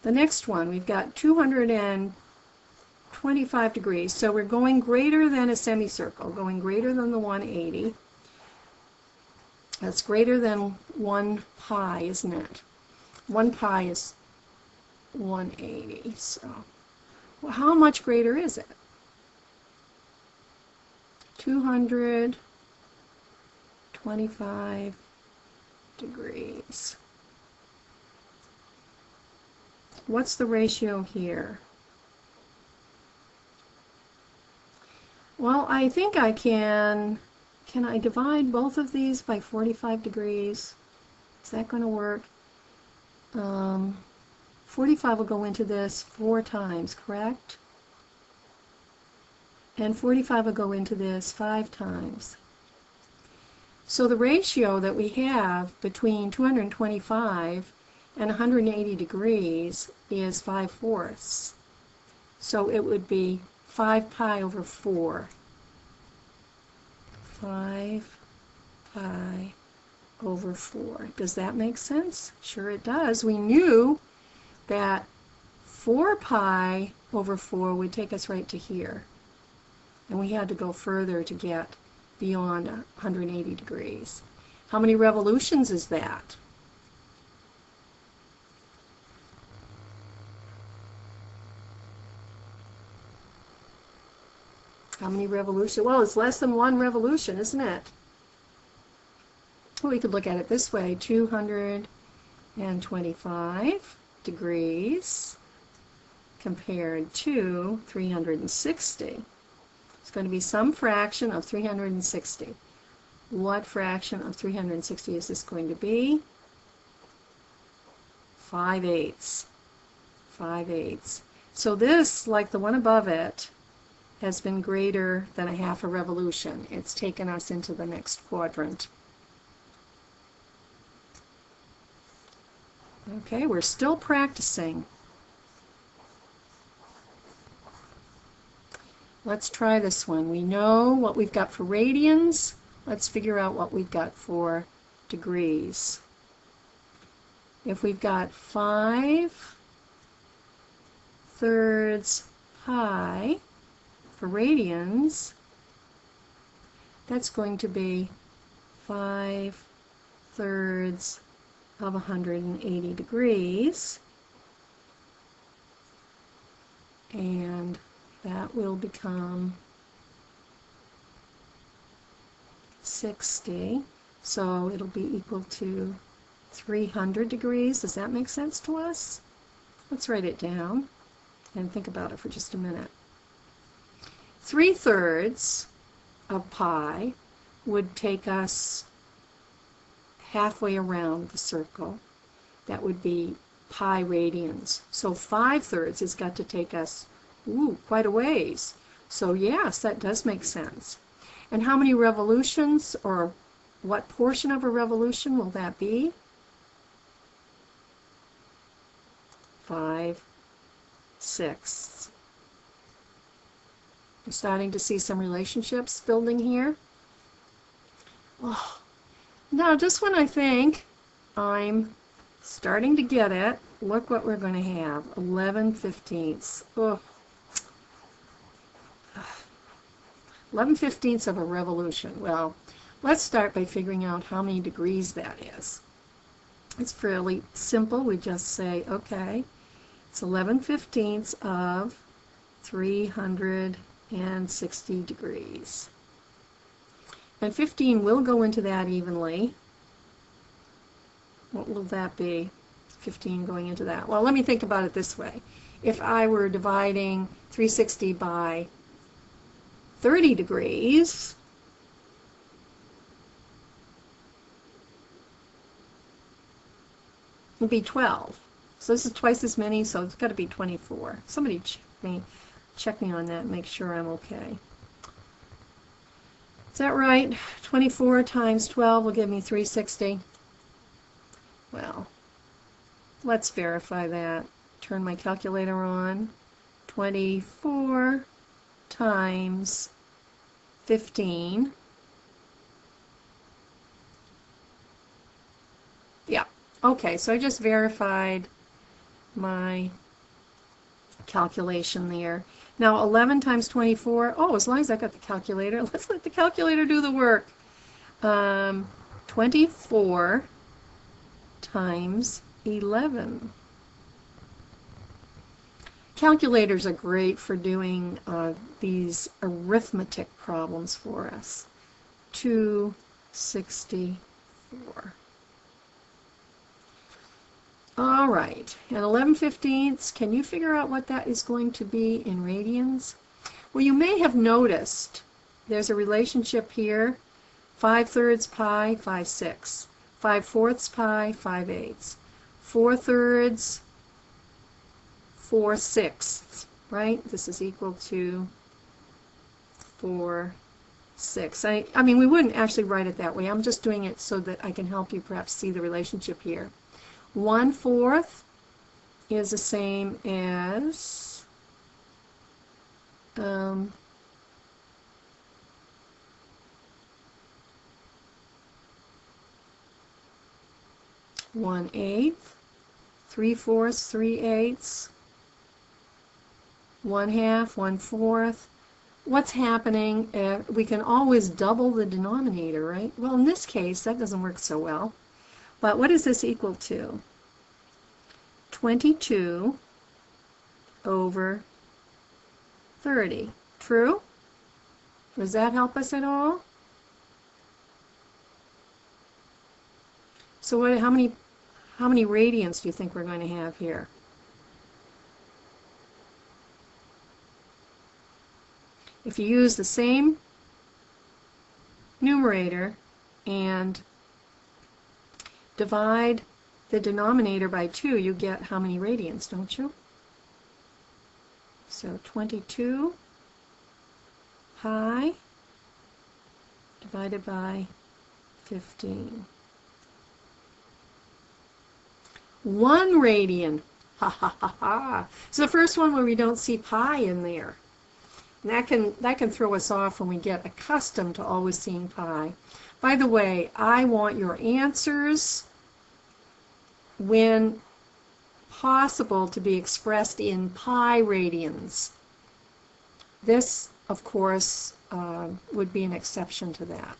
The next one, we've got 225 degrees. So we're going greater than a semicircle, going greater than the 180. That's greater than 1 pi, isn't it? 1 pi is 180. So well, how much greater is it? 225 degrees. What's the ratio here? Well, I think I can I divide both of these by 45 degrees? Is that going to work? 45 will go into this 4 times, correct? And 45 will go into this 5 times. So the ratio that we have between 225 and 180 degrees is 5/4. So it would be 5 pi over 4. 5 pi over 4. Does that make sense? Sure it does. We knew that 4 pi over 4 would take us right to here. And we had to go further to get beyond 180 degrees. How many revolutions is that? How many revolutions? Well, it's less than 1 revolution, isn't it? Well, we could look at it this way. 225 degrees compared to 360. It's going to be some fraction of 360. What fraction of 360 is this going to be? 5/8. 5/8. So this, like the one above it, has been greater than a half a revolution. It's taken us into the next quadrant. Okay, we're still practicing. Let's try this one. We know what we've got for radians. Let's figure out what we've got for degrees. If we've got 5/3 pi for radians, that's going to be 5/3 of 180 degrees, and that will become 60, so it'll be equal to 300 degrees. Does that make sense to us? Let's write it down and think about it for just a minute. 3/3 of pi would take us halfway around the circle. That would be pi radians. So 5/3 has got to take us quite a ways. So yes, that does make sense. And how many revolutions, or what portion of a revolution will that be? 5/6. We're starting to see some relationships building here. Oh. Now, just when I think I'm starting to get it, look what we're going to have. 11/15. Oh. 11/15 of a revolution. Well, let's start by figuring out how many degrees that is. It's fairly simple. We just say, okay, it's 11/15 of 360 degrees. And 15 will go into that evenly. What will that be? 15 going into that. Well, let me think about it this way. If I were dividing 360 by 30 degrees, it would be 12. So this is twice as many, so it's got to be 24. Somebody check me on that and make sure I'm okay. Is that right? 24 times 12 will give me 360. Well, let's verify that. Turn my calculator on. 24 times 15. Yeah, okay, so I just verified my calculation there. Now 11 times 24, oh, as long as I got the calculator, let's let the calculator do the work. 24 times 11. Calculators are great for doing these arithmetic problems for us. 264. All right, and 11/15, can you figure out what that is going to be in radians? Well, you may have noticed there's a relationship here. 5/3 pi, 5/6. 5/4 pi, 5/8. 4/3, 4/6, right? This is equal to 4/6. I mean, we wouldn't actually write it that way. I'm just doing it so that I can help you perhaps see the relationship here. 1/4 is the same as 1/8, 3/4, 3/8, 1/2, 1/4. What's happening? We can always double the denominator, right? Well, in this case, that doesn't work so well. But what is this equal to? 22 over 30. True? Does that help us at all? So how many radians do you think we're going to have here? If you use the same numerator and divide the denominator by 2, you get how many radians, don't you? So 22 pi divided by 15. 1 radian. Ha ha ha ha. It's the first one where we don't see pi in there. And that can throw us off when we get accustomed to always seeing pi. By the way, I want your answers, when possible, to be expressed in pi radians. This, of course, would be an exception to that.